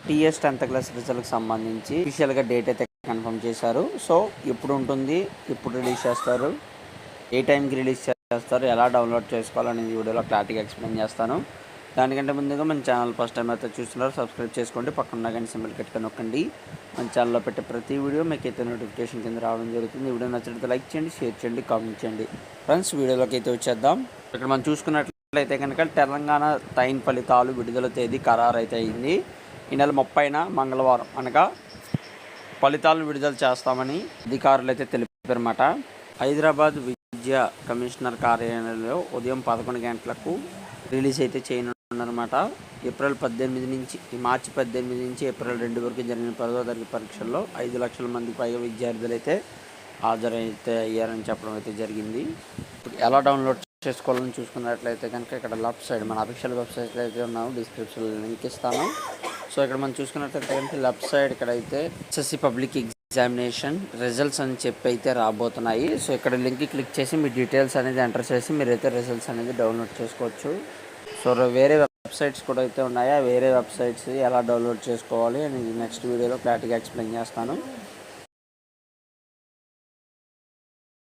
TS 10th class రిజల్ట్కి సంబంధించి అఫీషియల్గా date అయితే కన్ఫర్మ్ చేశారు. సో ఎప్పుడు ఉంటుంది, ఎప్పుడు రిలీజ్ చేస్తారు, ఏ టైంకి రిలీజ్ చేస్తారు, ఎలా డౌన్లోడ్ చేసుకోవాలనేది వీడియోలో క్లారిటీగా ఎక్స్ప్లెయిన్ చేస్తాను. దానికంటే ముందుగా మన ఛానల్ ఫస్ట్ టైం అయితే చూస్తున్నారు సబ్స్క్రైబ్ చేసుకోండి, పక్కన గంట సింబల్ కట్టుకొని నొక్కండి. మన ఛానల్లో పెట్టే ప్రతి వీడియో మీకు అయితే నోటిఫికేషన్ కింద రావడం జరుగుతుంది. వీడియో నచ్చినట్లయితే లైక్ చేయండి, షేర్ చేయండి, కామెంట్ చేయండి. ఫ్రెండ్స్ వీడియోలోకి అయితే వచ్చేద్దాం. ఇక్కడ మనం చూసుకున్నట్లయితే కనుక తెలంగాణ టైన్ ఫలితాలు విడుదల తేదీ ఖరారు అయితే అయింది. ఈ నెల 30న మంగళవారం అనగా ఫలితాలను విడుదల చేస్తామని అధికారులు అయితే తెలిపారన్నమాట. హైదరాబాద్ విద్యా కమిషనర్ కార్యాలయంలో ఉదయం 11 గంటలకు రిలీజ్ అయితే చేయనున్నారన్నమాట. ఏప్రిల్ 18 నుంచి మార్చి 18 నుంచి ఏప్రిల్ 2 వరకు జరిగిన 10వ తరగతి పరీక్షల్లో 5 లక్షల మందికి పైగా విద్యార్థులు అయితే హాజరైతే అయ్యారని చెప్పడం అయితే జరిగింది. ఎలా డౌన్లోడ్ చేసుకోవాలని చూసుకున్నట్లయితే కనుక ఇక్కడ లెఫ్ట్ సైడ్ మన అఫీషియల్ వెబ్సైట్ అయితే ఉన్నాము, డిస్క్రిప్షన్లో లింక్ ఇస్తాను. సో ఇక్కడ మనం చూసుకున్నట్లయితే కనుక లెఫ్ట్ సైడ్ ఇక్కడైతే ఎస్ఎస్సి పబ్లిక్ ఎగ్జామినేషన్ రిజల్ట్స్ అని చెప్పి అయితే రాబోతున్నాయి. సో ఇక్కడ లింక్ క్లిక్ చేసి మీ డీటెయిల్స్ అనేది ఎంటర్ చేసి మీరైతే రిజల్ట్స్ అనేది డౌన్లోడ్ చేసుకోవచ్చు. సో వేరే వెబ్సైట్స్ కూడా అయితే ఉన్నాయా, వేరే వెబ్సైట్స్ ఎలా డౌన్లోడ్ చేసుకోవాలి అని నెక్స్ట్ వీడియోలో క్లారిటీగా ఎక్స్ప్లెయిన్ చేస్తాను.